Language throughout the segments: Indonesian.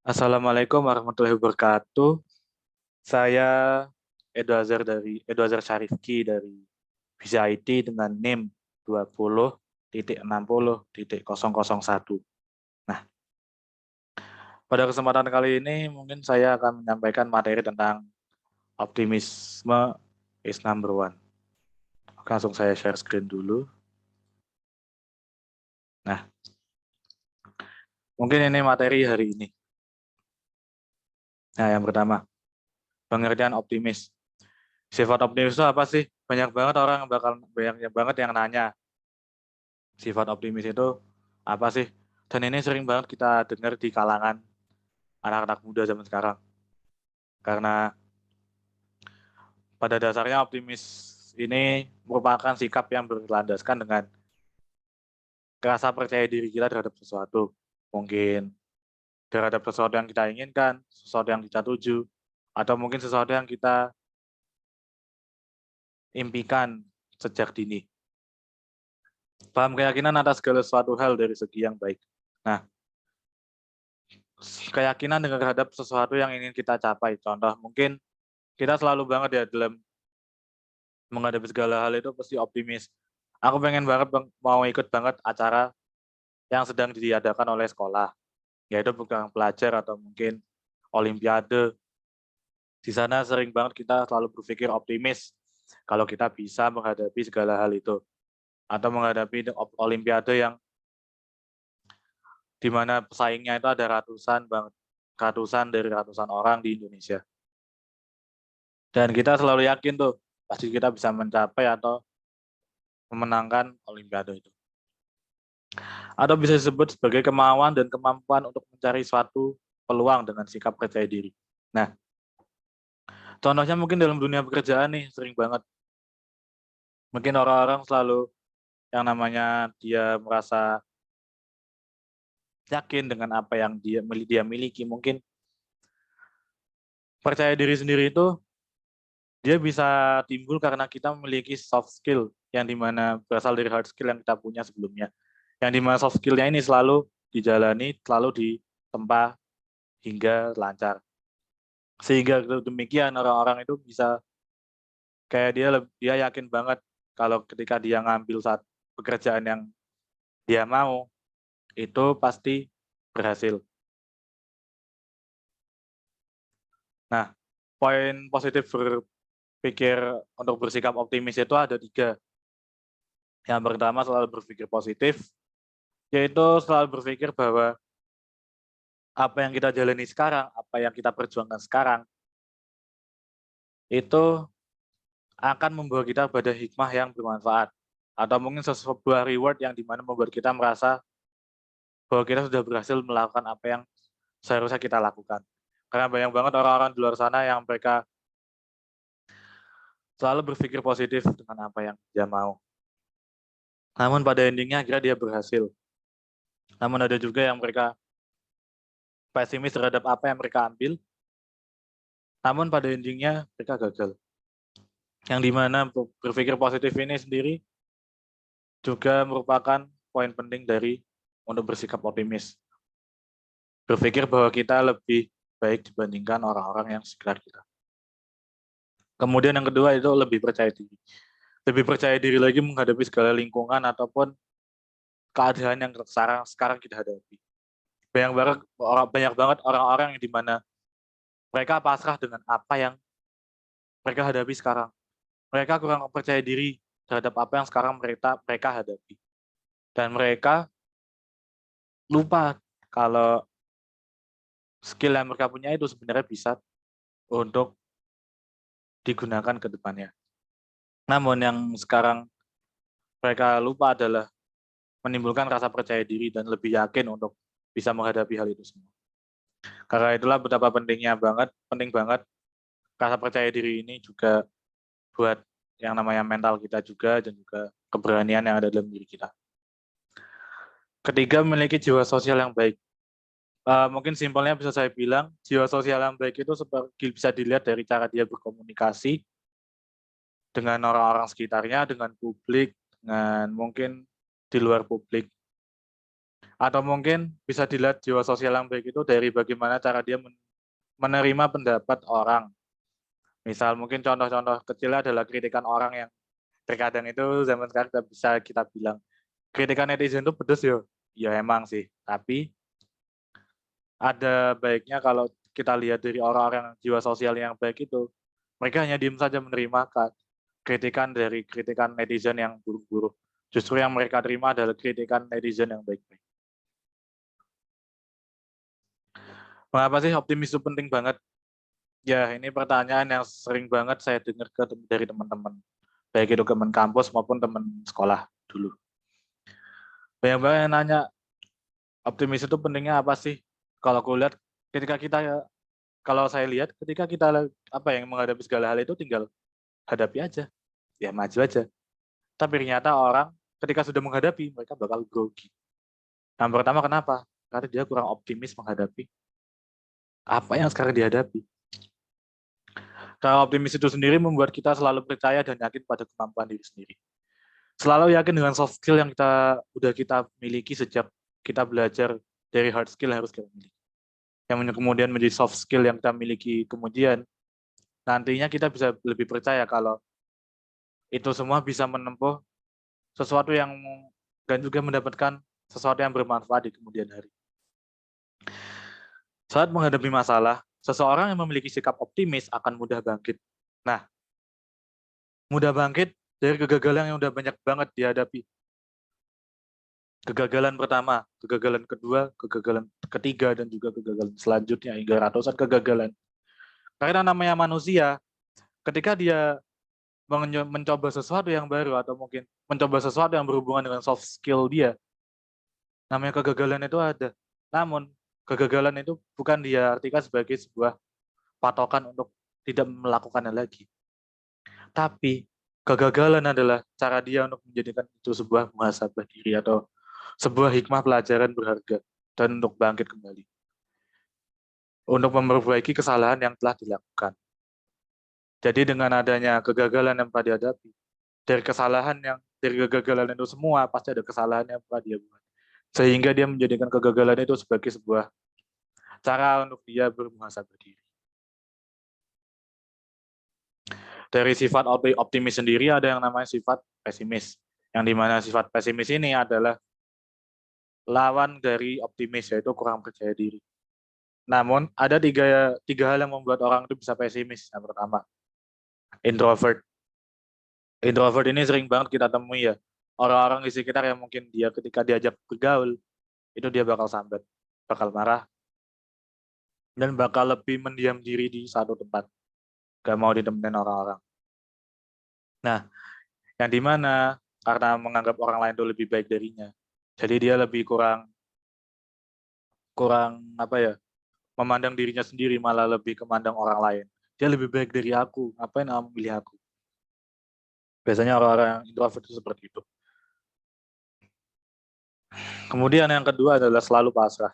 Assalamualaikum warahmatullahi wabarakatuh. Saya Edo Azhar Syarifki dari Visa IT dengan NIM 20.60.001. Nah, pada kesempatan kali ini mungkin saya akan menyampaikan materi tentang optimisme is number one. Oke, langsung saya share screen dulu. Nah, mungkin ini materi hari ini. Nah, yang pertama, pengertian optimis. Sifat optimis itu apa sih? Banyak banget yang nanya sifat optimis itu apa sih? Dan ini sering banget kita dengar di kalangan anak-anak muda zaman sekarang. Karena pada dasarnya optimis ini merupakan sikap yang berlandaskan dengan rasa percaya diri kita terhadap sesuatu. Mungkin terhadap sesuatu yang kita inginkan, sesuatu yang kita tuju, atau mungkin sesuatu yang kita impikan sejak dini. Paham keyakinan atas segala sesuatu hal dari segi yang baik. Nah, keyakinan terhadap sesuatu yang ingin kita capai. Contoh, mungkin kita selalu banget ya dalam menghadapi segala hal itu pasti optimis. Aku pengen banget mau ikut banget acara yang sedang diadakan oleh sekolah, yaitu program pelajar atau mungkin olimpiade. Di sana sering banget kita selalu berpikir optimis kalau kita bisa menghadapi segala hal itu atau menghadapi olimpiade yang di mana pesaingnya itu ada ratusan dari ratusan orang di Indonesia. Dan kita selalu yakin tuh pasti kita bisa mencapai atau memenangkan olimpiade itu. Atau bisa disebut sebagai kemauan dan kemampuan untuk mencari suatu peluang dengan sikap percaya diri. Nah, contohnya mungkin dalam dunia pekerjaan nih, sering banget. Mungkin orang-orang selalu yang namanya dia merasa yakin dengan apa yang dia miliki. Mungkin percaya diri sendiri itu dia bisa timbul karena kita memiliki soft skill yang dimana berasal dari hard skill yang kita punya sebelumnya. Yang dimana soft skillnya ini selalu dijalani, selalu ditempa hingga lancar. Sehingga demikian orang-orang itu bisa kayak dia yakin banget kalau ketika dia ngambil saat pekerjaan yang dia mau itu pasti berhasil. Nah, poin positif berpikir untuk bersikap optimis itu ada 3. Yang pertama selalu berpikir positif, yaitu selalu berpikir bahwa apa yang kita jalani sekarang, apa yang kita perjuangkan sekarang, itu akan membawa kita pada hikmah yang bermanfaat. Atau mungkin sebuah reward yang dimana membuat kita merasa bahwa kita sudah berhasil melakukan apa yang seharusnya kita lakukan. Karena banyak banget orang-orang di luar sana yang mereka selalu berpikir positif dengan apa yang dia mau. Namun pada endingnya akhirnya dia berhasil. Namun ada juga yang mereka pesimis terhadap apa yang mereka ambil, namun pada endingnya mereka gagal. Yang dimana berpikir positif ini sendiri juga merupakan poin penting dari untuk bersikap optimis. Berpikir bahwa kita lebih baik dibandingkan orang-orang yang sekitar kita. Kemudian yang kedua itu lebih percaya diri. Lebih percaya diri lagi menghadapi segala lingkungan ataupun keadaan yang sekarang kita hadapi. Banyak banget orang-orang yang dimana mereka pasrah dengan apa yang mereka hadapi sekarang. Mereka kurang percaya diri terhadap apa yang sekarang mereka hadapi. Dan mereka lupa kalau skill yang mereka punya itu sebenarnya bisa untuk digunakan ke depannya. Namun yang sekarang mereka lupa adalah menimbulkan rasa percaya diri dan lebih yakin untuk bisa menghadapi hal itu semua. Karena itulah betapa penting banget rasa percaya diri ini juga buat yang namanya mental kita juga dan juga keberanian yang ada dalam diri kita. Ketiga, memiliki jiwa sosial yang baik. Mungkin simpelnya bisa saya bilang, jiwa sosial yang baik itu bisa dilihat dari cara dia berkomunikasi dengan orang-orang sekitarnya, dengan publik, dengan mungkin di luar publik. Atau mungkin bisa dilihat jiwa sosial yang baik itu dari bagaimana cara dia menerima pendapat orang. Misal mungkin contoh-contoh kecilnya adalah kritikan orang yang terkadang itu zaman sekarang bisa kita bilang kritikan netizen itu pedes yo. Ya emang sih, tapi ada baiknya kalau kita lihat dari orang-orang jiwa sosial yang baik itu, mereka hanya diem saja menerima kritikan netizen yang buruk-buruk. Justru yang mereka terima adalah kritikan netizen yang baik-baik. Mengapa sih optimis itu penting banget? Ya, ini pertanyaan yang sering banget saya dengar dari teman-teman. Baik itu teman kampus maupun teman sekolah dulu. Banyak banget yang nanya, optimis itu pentingnya apa sih? Kalau aku lihat, kalau saya lihat, ketika kita yang menghadapi segala hal itu tinggal hadapi aja. Ya maju aja. Tapi ternyata orang ketika sudah menghadapi, mereka bakal grogi. Yang pertama kenapa? Karena dia kurang optimis menghadapi apa yang sekarang dihadapi. Karena optimis itu sendiri membuat kita selalu percaya dan yakin pada kemampuan diri sendiri. Selalu yakin dengan soft skill yang kita miliki sejak kita belajar dari hard skill yang harus kita miliki. Yang kemudian menjadi soft skill yang kita miliki kemudian, nantinya kita bisa lebih percaya kalau itu semua bisa menempuh sesuatu yang dan juga mendapatkan sesuatu yang bermanfaat di kemudian hari. Saat menghadapi masalah, seseorang yang memiliki sikap optimis akan mudah bangkit. Nah, mudah bangkit dari kegagalan yang udah banyak banget dihadapi. Kegagalan pertama, kegagalan kedua, kegagalan ketiga, dan juga kegagalan selanjutnya hingga ratusan kegagalan. Karena namanya manusia, ketika dia mencoba sesuatu yang baru atau mungkin mencoba sesuatu yang berhubungan dengan soft skill dia, namanya kegagalan itu ada. Namun, kegagalan itu bukan dia artikan sebagai sebuah patokan untuk tidak melakukannya lagi. Tapi, kegagalan adalah cara dia untuk menjadikan itu sebuah muhasabah diri atau sebuah hikmah pelajaran berharga dan untuk bangkit kembali. Untuk memperbaiki kesalahan yang telah dilakukan. Jadi dengan adanya kegagalan yang pernah dihadapi, dari kegagalan itu semua pasti ada kesalahan yang pernah dia buat. Sehingga dia menjadikan kegagalan itu sebagai sebuah cara untuk dia bermuhasabah diri. Dari sifat optimis sendiri ada yang namanya sifat pesimis. Yang dimana sifat pesimis ini adalah lawan dari optimis, yaitu kurang percaya diri. Namun ada tiga hal yang membuat orang itu bisa pesimis. Yang pertama, introvert. Introvert ini sering banget kita temui ya. Orang-orang di sekitar yang mungkin dia ketika diajak bergaul, itu dia bakal sambat, bakal marah, dan bakal lebih mendiam diri di satu tempat. Gak mau ditemenin orang-orang. Nah, yang dimana karena menganggap orang lain itu lebih baik darinya. Jadi dia lebih kurang memandang dirinya sendiri, malah lebih kemandang orang lain. Dia lebih baik dari aku, ngapain kamu pilih aku? Biasanya orang-orang yang introvert itu seperti itu. Kemudian yang kedua adalah selalu pasrah.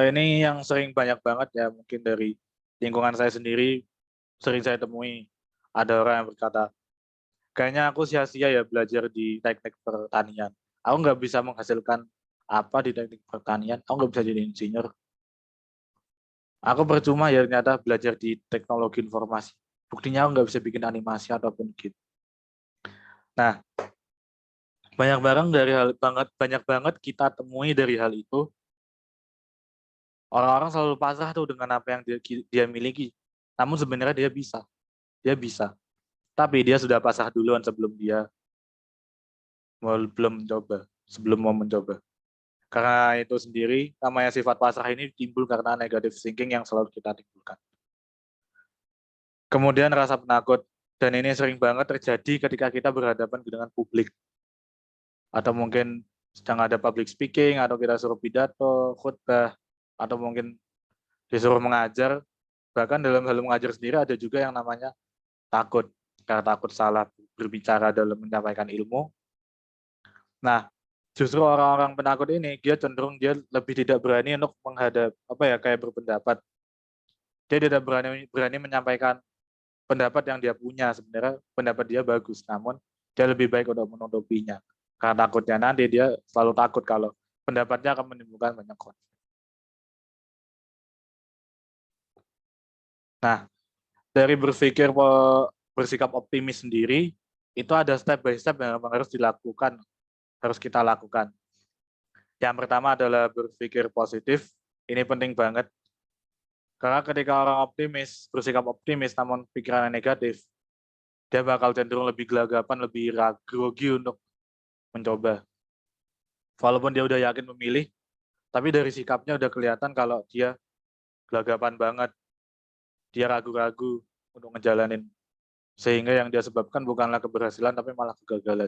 Ini yang sering banyak banget ya, mungkin dari lingkungan saya sendiri sering saya temui. Ada orang yang berkata, kayaknya aku sia-sia ya belajar di teknik pertanian. Aku nggak bisa menghasilkan apa di teknik pertanian, aku nggak bisa jadi insinyur. Aku percuma ya ternyata belajar di teknologi informasi. Buktinya aku nggak bisa bikin animasi ataupun gitu. Nah, banyak banget kita temui dari hal itu. Orang-orang selalu pasrah tuh dengan apa yang dia miliki. Namun sebenarnya dia bisa. Tapi dia sudah pasrah duluan sebelum mau mencoba. Karena itu sendiri, namanya sifat pasrah ini timbul karena negative thinking yang selalu kita timbulkan. Kemudian rasa penakut, dan ini sering banget terjadi ketika kita berhadapan dengan publik. Atau mungkin sedang ada public speaking, atau kita suruh pidato, khutbah, atau mungkin disuruh mengajar. Bahkan dalam hal mengajar sendiri ada juga yang namanya takut. Karena takut salah berbicara dalam menyampaikan ilmu. Nah, justru orang-orang penakut ini dia lebih tidak berani untuk kayak berpendapat. Dia tidak berani menyampaikan pendapat yang dia punya. Sebenarnya pendapat dia bagus, namun dia lebih baik untuk menutupinya. Karena takutnya nanti dia selalu takut kalau pendapatnya akan menimbulkan banyak konflik. Nah, dari bersikap optimis sendiri, itu ada step by step yang memang harus kita lakukan. Yang pertama adalah berpikir positif. Ini penting banget. Karena ketika orang bersikap optimis namun pikirannya negatif, dia bakal cenderung lebih gelagapan, lebih grogi untuk mencoba. Walaupun dia udah yakin memilih, tapi dari sikapnya udah kelihatan kalau dia gelagapan banget, dia ragu-ragu untuk ngejalanin. Sehingga yang dia sebabkan bukanlah keberhasilan, tapi malah kegagalan.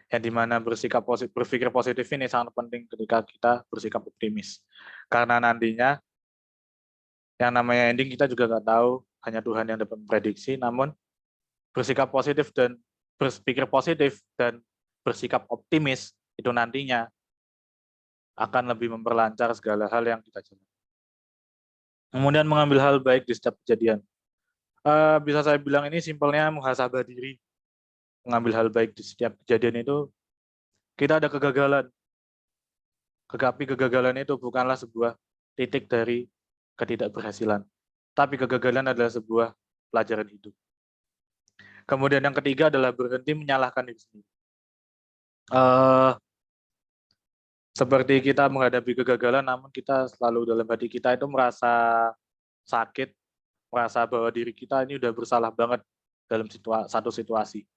Yang dimana berpikir positif ini sangat penting ketika kita bersikap optimis. Karena nantinya yang namanya ending kita juga nggak tahu, hanya Tuhan yang dapat memprediksi, namun bersikap positif dan berpikir positif dan bersikap optimis itu nantinya akan lebih memperlancar segala hal yang kita jalani. Kemudian mengambil hal baik di setiap kejadian. Bisa saya bilang ini simpelnya muhasabah diri. Mengambil hal baik di setiap kejadian itu, kita ada kegagalan. Tetapi kegagalan itu bukanlah sebuah titik dari ketidakberhasilan. Tapi kegagalan adalah sebuah pelajaran hidup. Kemudian yang ketiga adalah berhenti menyalahkan diri sendiri. Seperti kita menghadapi kegagalan, namun kita selalu dalam hati kita itu merasa sakit, merasa bahwa diri kita ini udah bersalah banget dalam satu situasi.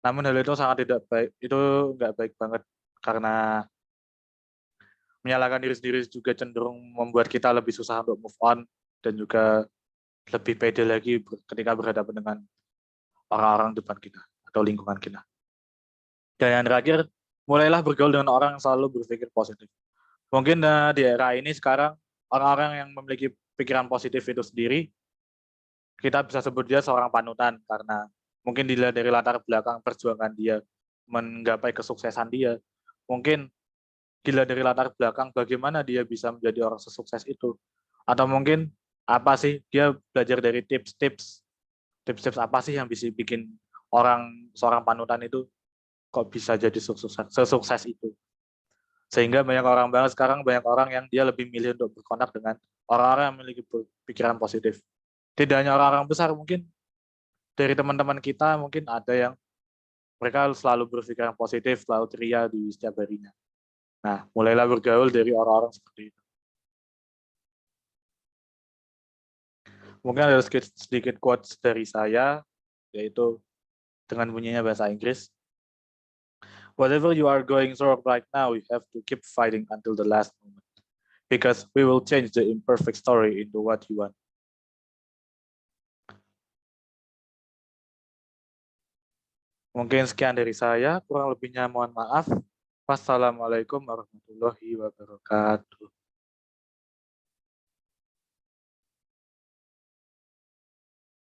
Namun hal itu sangat tidak baik, itu nggak baik banget karena menyalahkan diri sendiri juga cenderung membuat kita lebih susah untuk move on dan juga lebih pede lagi ketika berhadapan dengan orang-orang depan kita atau lingkungan kita. Dan yang terakhir, mulailah bergaul dengan orang yang selalu berpikir positif. Mungkin di era ini sekarang orang-orang yang memiliki pikiran positif itu sendiri, kita bisa sebut dia seorang panutan karena mungkin dilihat dari latar belakang perjuangan dia menggapai kesuksesan dia. Mungkin dilihat dari latar belakang bagaimana dia bisa menjadi orang sesukses itu. Atau mungkin apa sih dia belajar dari tips-tips apa sih yang bisa bikin seorang panutan itu kok bisa jadi sesukses itu. Sehingga banyak orang yang dia lebih milih untuk berkontak dengan orang-orang yang memiliki pikiran positif. Tidak hanya orang-orang besar, mungkin dari teman-teman kita mungkin ada yang mereka selalu berpikiran positif, selalu ceria di setiap harinya. Nah, mulailah bergaul dari orang-orang seperti itu. Mungkin ada sedikit quotes dari saya, yaitu dengan bunyinya bahasa Inggris. Whatever you are going through right now, you have to keep fighting until the last moment. Because we will change the imperfect story into what you want. Mungkin sekian dari saya, kurang lebihnya mohon maaf. Wassalamualaikum warahmatullahi wabarakatuh.